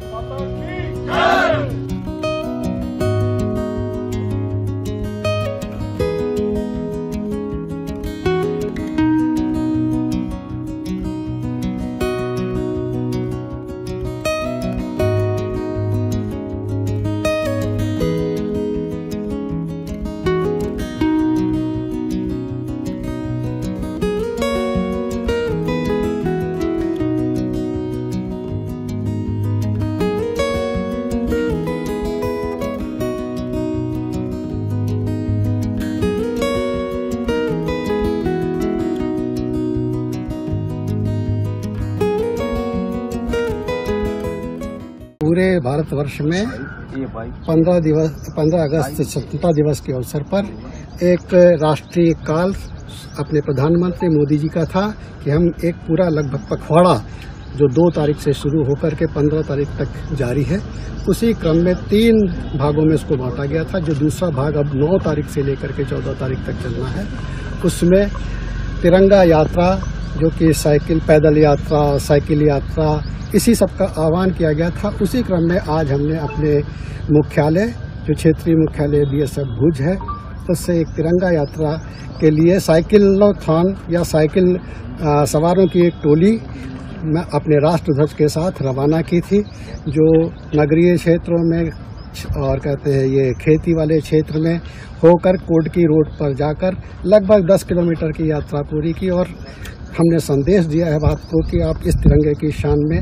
माता की जय। पूरे भारतवर्ष में 15 अगस्त स्वतंत्रता दिवस के अवसर पर एक राष्ट्रीय काल अपने प्रधानमंत्री मोदी जी का था कि हम एक पूरा लगभग पखवाड़ा जो 2 तारीख से शुरू होकर के 15 तारीख तक जारी है, उसी क्रम में 3 भागों में इसको बांटा गया था। जो दूसरा भाग अब 9 तारीख से लेकर के 14 तारीख तक चलना है, उसमें तिरंगा यात्रा जो कि पैदल यात्रा, साइकिल यात्रा, इसी सब का आह्वान किया गया था। उसी क्रम में आज हमने अपने मुख्यालय जो क्षेत्रीय मुख्यालय BSF भुज है, उससे एक तिरंगा यात्रा के लिए साइकिलोथॉन या साइकिल सवारों की एक टोली मैं अपने राष्ट्र ध्वज के साथ रवाना की थी, जो नगरीय क्षेत्रों में और कहते हैं ये खेती वाले क्षेत्र में होकर कोटकी रोड पर जाकर लगभग 10 किलोमीटर की यात्रा पूरी की। और हमने संदेश दिया है बात को कि आप इस तिरंगे की शान में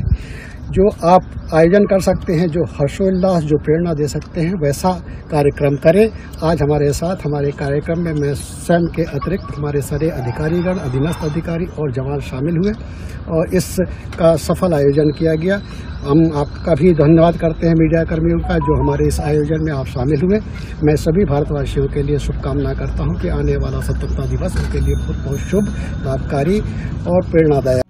जो आप आयोजन कर सकते हैं, जो हर्षोल्लास, जो प्रेरणा दे सकते हैं, वैसा कार्यक्रम करें। आज हमारे साथ हमारे कार्यक्रम में मैं स्वयं के अतिरिक्त हमारे सारे अधिकारीगण, अधीनस्थ अधिकारी और जवान शामिल हुए और इसका सफल आयोजन किया गया। हम आपका भी धन्यवाद करते हैं मीडिया कर्मियों का जो हमारे इस आयोजन में आप शामिल हुए। मैं सभी भारतवासियों के लिए शुभकामना करता हूं कि आने वाला स्वतंत्रता दिवस उनके लिए बहुत बहुत शुभ, लाभकारी और प्रेरणादायक।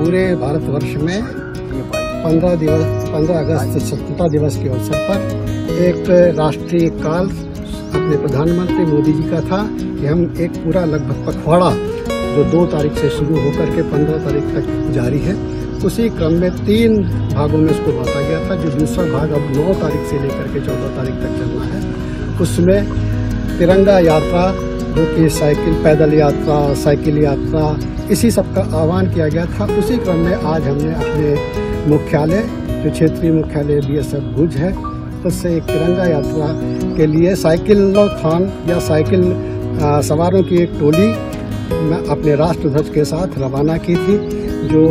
पूरे भारतवर्ष में 15 अगस्त स्वतंत्रता दिवस के अवसर पर एक राष्ट्रीय काल अपने प्रधानमंत्री मोदी जी का था कि हम एक पूरा लगभग पखवाड़ा जो 2 तारीख से शुरू होकर के 15 तारीख तक जारी है, उसी क्रम में 3 भागों में इसको बांटा गया था। जो दूसरा भाग अब 9 तारीख से लेकर के 14 तारीख तक चलना है, उसमें तिरंगा यात्रा, जो कि पैदल यात्रा, साइकिल यात्रा, इसी सब का आह्वान किया गया था। उसी क्रम में आज हमने अपने मुख्यालय, जो क्षेत्रीय मुख्यालय BSF भुज है, उससे एक तिरंगा यात्रा के लिए साइकिलोथॉन या साइकिल सवारों की एक टोली मैं अपने राष्ट्रध्वज के साथ रवाना की थी, जो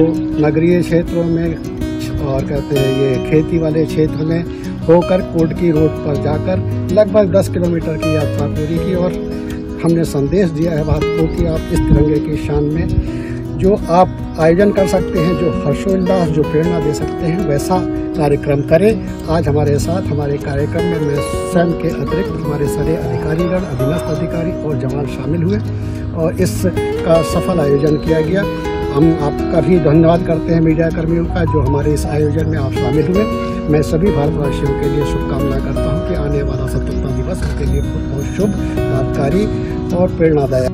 नगरीय क्षेत्रों में और कहते हैं ये खेती वाले क्षेत्र में होकर कोटकी रोड पर जाकर लगभग 10 किलोमीटर की यात्रा पूरी की। और हमने संदेश दिया है बात को कि आप इस तिरंगे की शान में जो आप आयोजन कर सकते हैं, जो हर्षोल्लास, जो प्रेरणा दे सकते हैं, वैसा कार्यक्रम करें। आज हमारे साथ हमारे कार्यक्रम में मैं स्वयं के अतिरिक्त हमारे सारे अधिकारीगण, अधीनस्थ अधिकारी और जवान शामिल हुए और इसका सफल आयोजन किया गया। हम आपका भी धन्यवाद करते हैं मीडिया कर्मियों का, जो हमारे इस आयोजन में आप शामिल हुए। मैं सभी भारतवासियों के लिए शुभकामना करता हूं कि आने वाला स्वतंत्रता दिवस उनके लिए बहुत शुभ, लाभकारी और प्रेरणादायक।